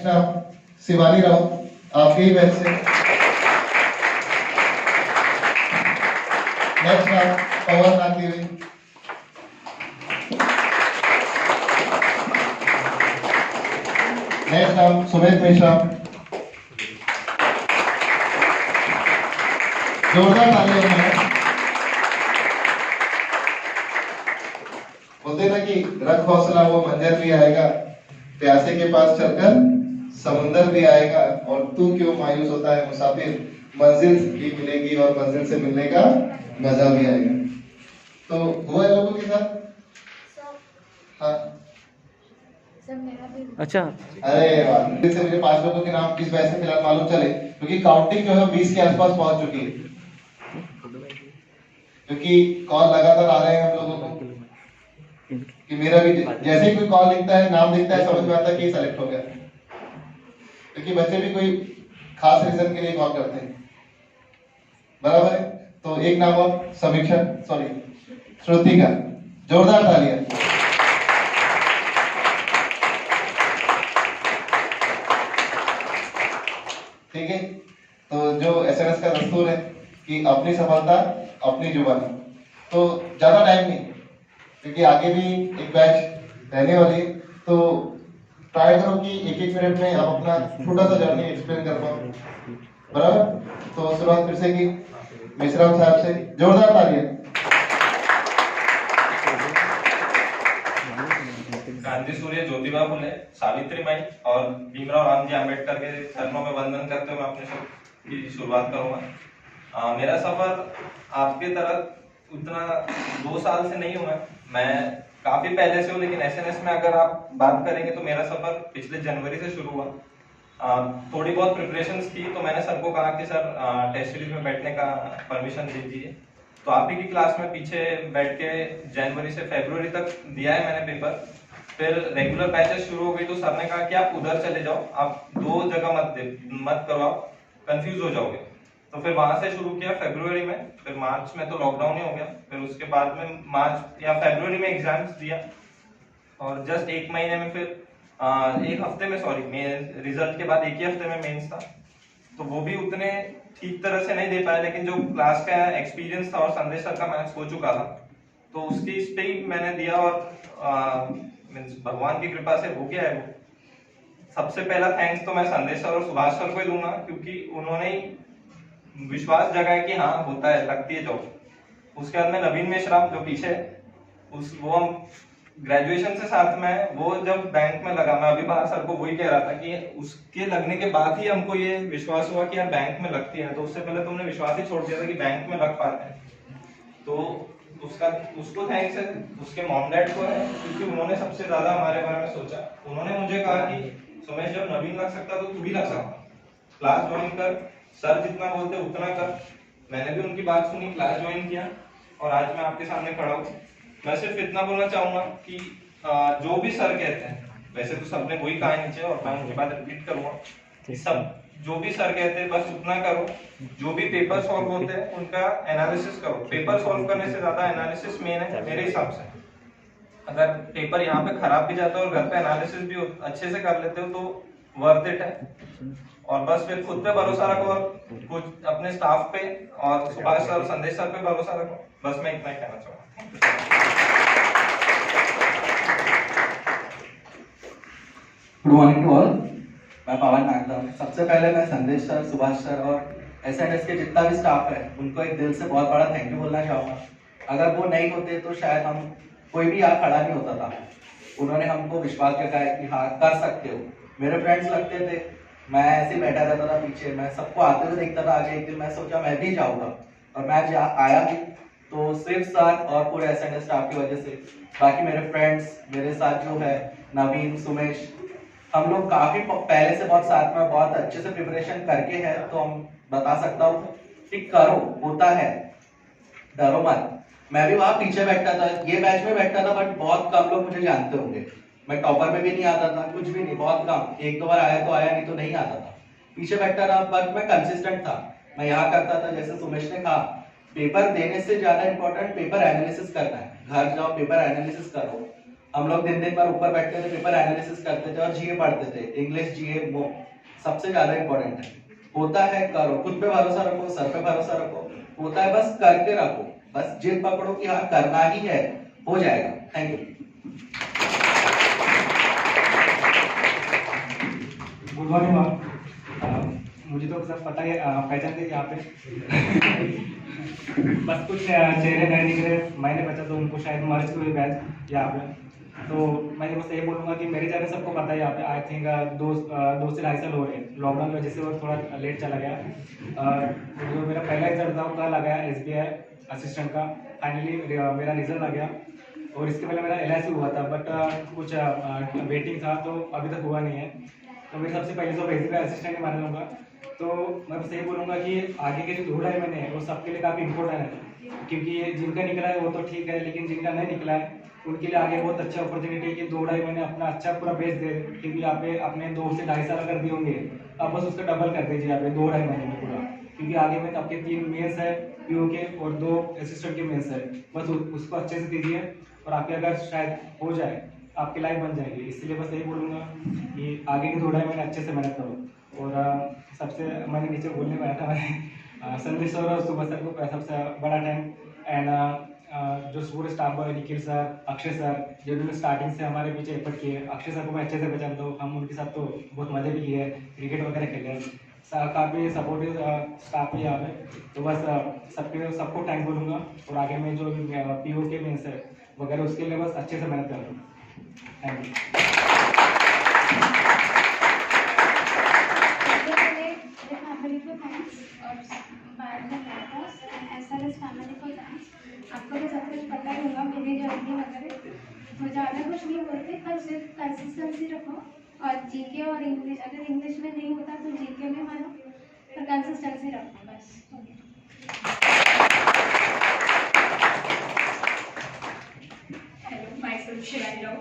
नाम शिवानी राउत, आपके ही बैच से। नेक्स्ट नाम पवन नागदेवी। नेक्स्ट नाम सुमित मिश्रा। जोरदार तालियां हैं। बोलते ना कि रख हौसला वो मंजर भी आएगा, प्यासे के पास चलकर समुंदर भी आएगा, और तू क्यों मायूस होता है मुसाफिर, मंजिल भी मिलेगी और मंजिल से मिलने का मजा भी आएगा। तो हुआ है लोगों के साथ? हाँ अच्छा, अरे वाह, जैसे मुझे 5 लोगों के नाम किस बैच से फिलहाल मालूम चले, क्योंकि काउंटिंग जो है 20 के आसपास पहुंच चुकी है, क्योंकि कॉल लगातार आ रहे हैं हम लोगों को कि मेरा भी जैसे ही कोई कॉल लिखता है, नाम लिखता है, समझ में आता है कि सेलेक्ट हो गया, क्योंकि बच्चे भी कोई खास रीजन के लिए कॉल करते हैं, बराबर है। तो एक नाम और समीक्षा, सॉरी श्रुतिका, जोरदार तालियां। ठीक है, तो जो एसएमएस का दस्तूर है कि अपनी सफलता अपनी जुबानी, तो ज्यादा टाइम नहीं, क्योंकि आगे भी एक बैच रहने वाली है, तो ट्राई करो कि एक एक मिनट में आप अपना छोटा सा जर्नी एक्सप्लेन कर पाओ, बराबर। तो शुरुआत फिर से की मिश्राम साहब से, जोरदार तालियां। गांधी सूर्य ज्योतिबा फुले सावित्री माई और भीमराव रामजी आम्बेडकर के चरणों में वंदन करते हुए मैं अपने शब्द की शुरुआत करूंगा। मेरा सफर आपके तरह उतना 2 साल से नहीं हुआ, मैं काफी पहले से हूँ, लेकिन एसएनएस में अगर आप बात करेंगे तो मेरा सफर पिछले जनवरी से शुरू हुआ। थोड़ी बहुत प्रिपरेशंस की, तो मैंने सर को कहा कि सर टेस्ट सीरीज में बैठने का परमिशन दे दीजिए, तो आप ही की क्लास में पीछे बैठ के जनवरी से फरवरी तक दिया है मैंने पेपर। फिर रेगुलर बैचेस शुरू हो गई, तो सर ने कहा कि आप उधर चले जाओ, आप 2 जगह मत करवाओ, कंफ्यूज हो जाओगे। तो फिर वहां से शुरू किया फरवरी में, फिर मार्च में तो लॉकडाउन ही हो गया, फिर उसके बाद में मार्च या फरवरी में एग्जाम्स दिया, और जस्ट 1 महीने में फिर 1 हफ्ते में, सॉरी रिजल्ट के बाद 1 ही हफ्ते में मेंस था, तो वो भी उतने ठीक तरह से नहीं दे पाया, लेकिन जो क्लास का एक्सपीरियंस था और संदेश सर का मैथ्स हो चुका था, तो उसकी इस पे ही मैंने दिया, और भगवान की कृपा से हो गया है वो। सबसे पहला थैंक्स तो मैं संदेश सर और सुभाष सर को ही दूंगा, क्योंकि उन्होंने ही विश्वास जगाया कि हाँ होता है, लगती है जॉब। उसके बाद में नवीन मेश्राम जो पीछे, वो हम ग्रेजुएशन से साथ में, वो जब बैंक में लगा, मैं अभी बाहर सर को वही कह रहा था कि उसके लगने के बाद ही हमको ये विश्वास हुआ कि यार बैंक में लगती है, तो उससे पहले तुमने विश्वास ही छोड़ दिया था कि बैंक में लग पाते हैं। तो उसको थैंक्स है, उसके मॉम डैड को है, क्योंकि उन्होंने सबसे ज्यादा हमारे बारे में सोचा। उन्होंने मुझे कहा कि सुमेश, जब नवीन लग सकता तो तू भी लग सकता, क्लास ज्वाइन कर, सर जितना बोलते उतना कर। मैंने भी उनकी बात सुनी, क्लास ज्वाइन किया, और आज मैं आपके सामने खड़ा हूँ। मैं सिर्फ इतना बोलना चाहूंगा कि जो भी सर कहते हैं, वैसे तो सबने वही कहा नीचे, और मैं उनकी बात रिपीट करूंगा, सब जो भी सर कहते हैं बस उतना करो। जो भी पेपर सॉल्व होते हैं उनका एनालिसिस करो, पेपर सॉल्व करने से ज्यादा एनालिसिस मेन है मेरे हिसाब से। अगर पेपर यहाँ पे खराब भी जाता है और घर पे एनालिसिस भी अच्छे से कर लेते हो तो वर्थ इट है। और बस फिर खुद पे भरोसा रखो, और कुछ अपने स्टाफ पे और सुभाष सर, संदेश सर पे भरोसा रखो। बस मैं इतना ही कहना चाहूंगा। गुड मॉर्निंग टू ऑल, मैं पवन नागदेवी। सबसे पहले मैं संदेश सर, सुभाष सर और एसएनएस के जितना भी स्टाफ है उनको एक दिल से बहुत बड़ा थैंक यू बोलना चाहूँगा। अगर वो नहीं होते तो शायद हम कोई भी यहाँ खड़ा नहीं होता था। उन्होंने हमको विश्वास जताया कि हाँ कर सकते हो। मेरे फ्रेंड्स लगते थे, मैं ऐसे ही बैठा रहता था पीछे, मैं सबको आते हुए देखता था आगे। एक दिन मैं सोचा मैं भी जाऊँगा, और मैं आया भी, तो सिर्फ सर और पूरे एसएनएस स्टाफ की वजह से। बाकी मेरे फ्रेंड्स, मेरे साथ जो है नवीन, सुमेश, हम लोग काफी पहले से बहुत साथ में बहुत अच्छे से प्रिपरेशन करके है, तो हम बता सकता हूँ कि करो, होता है, डरो मत। मैं भी वहां पीछे बैठता था, ये बैच में बैठता था, बट बहुत कम लोग मुझे जानते होंगे। मैं टॉपर में भी नहीं आता था, कुछ भी नहीं, बहुत कम, 1-2 बार आया तो आया, नहीं तो नहीं आता था। पीछे बैठता था, बट मैं कंसिस्टेंट था। मैं यहाँ करता था, जैसे सुमेश ने कहा, पेपर देने से ज्यादा इंपॉर्टेंट पेपर एनालिसिस करना है। घर जाओ, पेपर एनालिसिस करो, हम लोग दिन दिन भर ऊपर बैठते थे, पेपर एनालिसिस करते थे और जीए पढ़ते थे। इंग्लिश जीए वो सबसे ज्यादा इंपॉर्टेंट है। होता है करो, खुद पे भरोसा रखो, सर पे भरोसा रखो, होता है बस करके रखो, बस जिद पकड़ो कि हाँ करना ही है, हो जाएगा। Thank you. Good morning ma'am. मुझे तो सब पता है, पहचानते हैं यहाँ पे बस कुछ चेहरे नए दिख रहे, मैंने बचा तो उनको शायद मर्ज हुए बैच यहाँ पे। तो मैं बस ये बोलूँगा कि मेरे चैनल सबको पता है यहाँ पे, आई थिंक 2 से 2.5 साल हो रहे हैं। लॉकडाउन की वजह से वो थोड़ा लेट चला गया। जो मेरा पहला रिजल्ट था वो कल आ गया SBI असिस्टेंट का, फाइनली मेरा रिजल्ट आ गया। और इसके पहले मेरा LIC हुआ था, बट कुछ वेटिंग था तो अभी तक हुआ नहीं है। तो मेरी सबसे पहले तो SBI असिस्टेंट ही माना जाऊँगा। तो मैं बस ये बोलूँगा कि आगे के जो 2 ढाई महीने हैं वो सबके लिए काफ़ी इंपॉर्टेंट है, क्योंकि जिनका निकला है वो तो ठीक है, लेकिन जिनका नहीं निकला है उनके लिए आगे बहुत अच्छा अपॉर्चुनिटी है कि 2 ढाई महीने अपना अच्छा पूरा बेच दे। क्योंकि यहाँ पे अपने 2 से 2.5 साल अगर दिए होंगे, अब बस उसका डबल कर दीजिए यहाँ पे 2 ढाई महीने में पूरा। क्योंकि आगे में आपके 3 मेंस है PO के और 2 असिस्टेंट के मेंस है, बस उसको अच्छे से दीजिए और आपके अगर शायद हो जाए आपकी लाइफ बन जाएगी। इसलिए बस यही बोलूँगा कि आगे के 2 ढाई महीने अच्छे से मेहनत करो। और सबसे मैंने नीचे बोलने में आया था, मैंने संदेश सर और सुबह सर को सबसे बड़ा थैंक, एंड जो पूरे स्टाफ है, निखिल सर, अक्षय सर, जिन्होंने स्टार्टिंग से हमारे पीछे एफर्ट किए। अक्षय सर को मैं अच्छे से पहचानता हूँ, हम उनके साथ तो बहुत मजे भी किए, क्रिकेट वगैरह खेले हैं। काफ़ी सपोर्टिव स्टाफ है यहाँ पे। तो बस सबको थैंक बोलूँगा। और आगे में जो PO के मेंस है वगैरह उसके लिए बस अच्छे से मेहनत करूँगा। Thank you. फैमिली को थैंक्स और SRS फैमिली को थैंक्स। आपको तो सब कुछ पता ही होगा मेरी जर्नी वगैरह, तो ज़्यादा कुछ नहीं बोलते, पर सिर्फ कंसिस्टेंसी रखो। और GK और इंग्लिश, अगर इंग्लिश में नहीं होता तो GK में मानो, पर कंसिस्टेंसी रखो बस। Hello, my self Shivani Rao.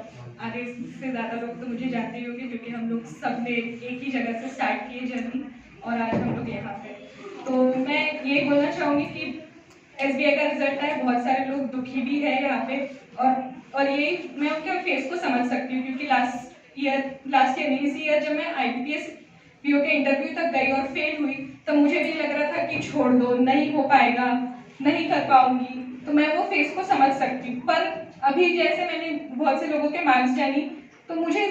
आगे से ज़्यादा लोग तो मुझे जानते ही होंगे, क्योंकि हम लोग सब ने एक ही जगह से स्टार्ट किए जर्नी और आज हम लोग यहाँ पे। तो मैं ये बोलना चाहूँगी कि SBI का रिजल्ट है, बहुत सारे लोग दुखी भी है यहाँ पे। और ये मैं उनके फेस को समझ सकती हूँ, क्योंकि लास्ट ईयर नहीं, इसी ईयर जब मैं IBPS PO के इंटरव्यू तक गई और फेल हुई, तो मुझे भी लग रहा था कि छोड़ दो, नहीं हो पाएगा, नहीं कर पाऊंगी। तो मैं वो फेस को समझ सकती हूँ। पर अभी जैसे मैंने बहुत से लोगों के मार्क्स जानी, तो मुझे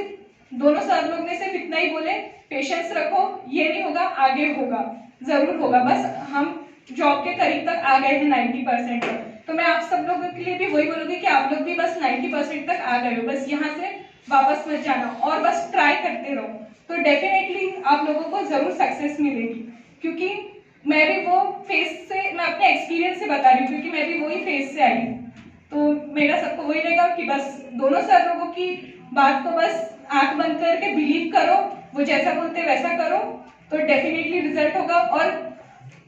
दोनों सर लोग ने सिर्फ इतना ही बोले, पेशेंस रखो, ये नहीं होगा, आगे होगा, जरूर होगा। बस हम जॉब के करीब तक आ गए हैं 90% तक। तो मैं आप सब लोगों के लिए भी वही बोलूँगी कि आप लोग भी बस 90% तक आ गए हो, बस यहाँ से वापस मत जाना और बस ट्राई करते रहो। तो डेफिनेटली आप लोगों को जरूर सक्सेस मिलेगी, क्योंकि मैं भी वो फेस से, मैं अपने एक्सपीरियंस से बता रही हूँ, क्योंकि मैं भी वही फेस से आई हूँ। तो मेरा सबको वही रहेगा कि बस दोनों सर लोगों की बात को बस आंख बंद करके बिलीव करो, वो जैसा बोलते वैसा करो, तो डेफिनेटली रिजल्ट होगा। और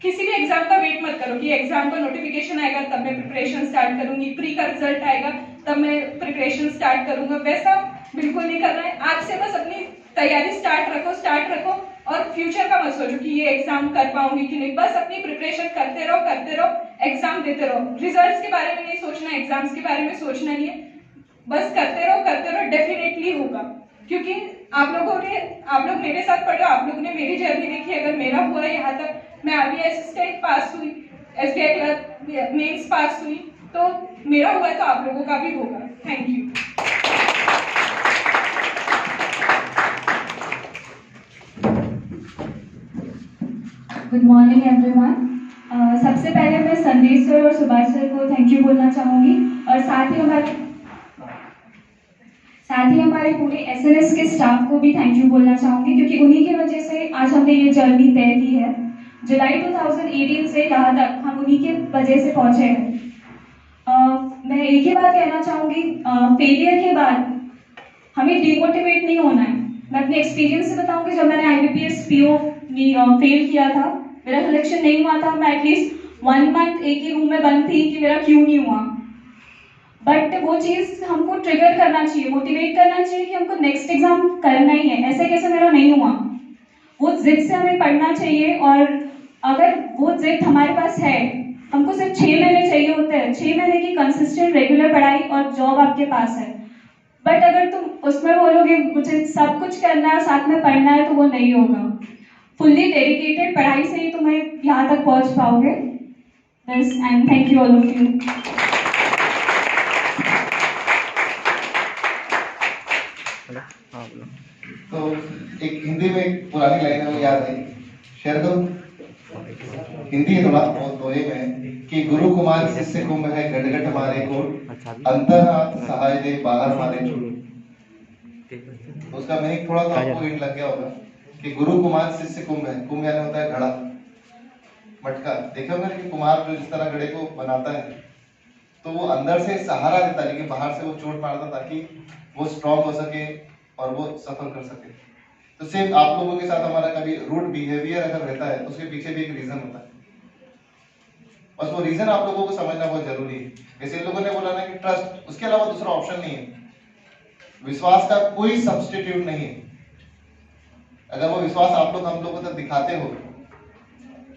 किसी भी एग्जाम का वेट मत करो कि एग्जाम का नोटिफिकेशन आएगा तब मैं प्रिपरेशन स्टार्ट करूंगी, प्री का रिजल्ट आएगा तब मैं प्रिपरेशन स्टार्ट करूंगा, वैसा बिल्कुल नहीं करना है। आज से बस अपनी तैयारी स्टार्ट रखो और फ्यूचर का मत सोचो कि ये एग्जाम कर पाऊंगी कि नहीं। बस अपनी प्रिपरेशन करते रहो, एग्जाम देते रहो। रिजल्ट्स के बारे में नहीं सोचना, एग्जाम्स के बारे में सोचना नहीं है, बस करते रहो, डेफिनेटली होगा। क्योंकि आप लोग मेरे साथ पढ़े, आप लोग ने मेरी जर्नी देखी। अगर मेरा हुआ यहाँ तक, मैं RBI असिस्टेंट पास हुई, SBI क्लर्क मेंस पास हुई, तो मेरा हुआ तो आप लोगों का भी होगा। Thank you. Good morning everyone. सबसे पहले मैं संदेश सर और सुभाष सर को थैंक यू बोलना चाहूँगी, और साथ ही हमारे पूरे SRS के स्टाफ को भी थैंक यू बोलना चाहूँगी, क्योंकि उन्हीं की वजह से आज हमने ये जर्नी तय की है। जुलाई 2018 से यहाँ तक हम उन्हीं के वजह से पहुँचे हैं। मैं एक ही बात कहना चाहूँगी, फेलियर के बाद हमें डिमोटिवेट नहीं होना है। मैं अपने एक्सपीरियंस से बताऊँगी, जब मैंने IBPS PO फेल किया था, मेरा सिलेक्शन नहीं हुआ था, मैं एटलीस्ट 1 मंथ एक ही रूम में बंद थी कि मेरा क्यों नहीं हुआ। बट वो चीज़ हमको ट्रिगर करना चाहिए, मोटिवेट करना चाहिए कि हमको नेक्स्ट एग्जाम करना ही है, ऐसे कैसे मेरा नहीं हुआ। वो जिद से हमें पढ़ना चाहिए, और अगर वो जिद हमारे पास है, हमको सिर्फ 6 महीने चाहिए होते हैं, 6 महीने की कंसिस्टेंट रेगुलर पढ़ाई और जॉब आपके पास है। बट अगर तुम उसमें बोलोगे मुझे सब कुछ करना है और साथ में पढ़ना है तो वो नहीं होगा। फुल्ली डेडिकेटेड पढ़ाई से ही तुम्हें यहाँ तक पहुँच पाओगे। बस, and thank you all of you. तो एक हिंदी में एक पुरानी लाइन है, वो याद आई, शेयर करूं? हिंदी है थोड़ा बहुत दोहे में कि गुरु कुमार शिष्य कुंभ है, गटगट मारे कोट, अंतर्हाथ सहाय दे बाहर मारे चोट। उसका मीनिंग थोड़ा तो आपको हिंट लग गया होगा कि गुरु कुमार शिष्य कुंभ है। कुंभ यानी होता है घड़ा, मटका। देखा होगा कि कुमार जो जिस तरह घड़े को बनाता है तो वो अंदर से सहारा देता है लेकिन बाहर से वो चोट मारता ताकि वो स्ट्रॉन्ग हो सके और वो सफर कर सके। तो सेम आप लोगों के साथ हमारा कभी रूट बिहेवियर अगर रहता है तो उसके पीछे भी एक रीजन होता है, बस वो रीजन आप लोगों को समझना बहुत जरूरी है। जैसे लोगों ने बोला ना कि ट्रस्ट, उसके अलावा दूसरा ऑप्शन नहीं है। विश्वास का कोई सब्स्टिट्यूट नहीं है। अगर वो विश्वास आप लोग हम लोगों तक दिखाते हो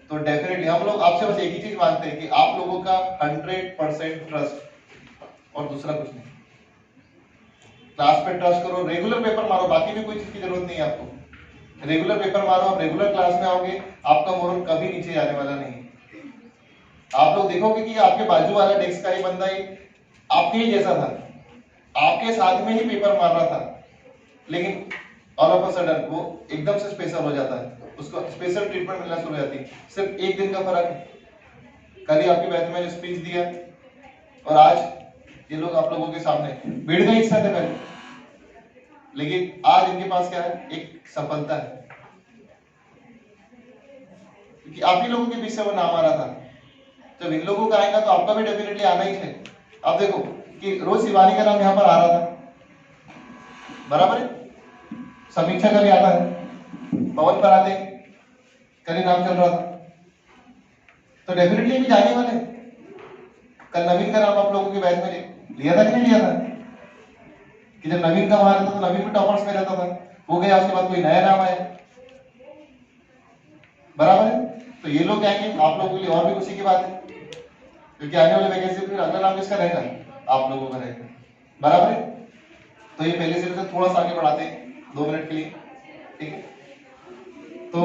तो डेफिनेटली हम लोग आपसे बस एक ही चीज मांगते हैं कि आप लोगों का 100% ट्रस्ट और दूसरा कुछ नहीं। क्लास पे ट्रस्ट करो, रेगुलर पेपर मारो, बाकी भी कोई चीज की जरूरत नहीं है आपको। रेगुलर पेपर मारो, आप रेगुलर क्लास में आओगे, आपका मोरल कभी नीचे जाने वाला नहीं। आप लोग देखोगे कि आपके बाजू वाला डेस्क का ही बंदा ही आपके ही जैसा था, आपके साथ में ही पेपर मार रहा था, लेकिन ऑल ऑफ अ सडन वो एकदम से स्पेशल हो जाता है, उसको स्पेशल ट्रीटमेंट मिलना शुरू हो जाती है। सिर्फ एक दिन का फर्क है। कल ही आपकी बैच में जो स्पीच दिया और आज ये लोग आप लोगों के सामने भीड़ का हिस्सा थे पहले, लेकिन आज इनके पास क्या है, एक सफलता है क्योंकि आप ही लोगों के बीच से वो नाम आ रहा था। जब इन लोगों का आएगा तो आपका भी डेफिनेटली आना ही है। आप देखो कि रोज शिवानी का नाम यहाँ पर आ रहा था, बराबर है, समीक्षा का भी आता है, पवन पर आते कल ही नाम चल रहा था, तो डेफिनेटली भी जाने वाले। कल नवीन का नाम आप लोगों के बैच में लिया था कि नहीं लिया था? कि जब नवीन का वहां रहता तो नवीन भी टॉपर्स में रहता था, वो गया उसके बाद कोई नया नाम आया, बराबर है। तो ये लोग जाएंगे, आप लोगों के लिए और भी खुशी की बात है क्योंकि आने वाले वैकेंसी फिर अगला नाम किसका रहेगा, आप लोगों का रहेगा, बराबर है। तो ये पहले से थोड़ा सा आगे बढ़ाते हैं 2 मिनट के लिए, ठीक है। तो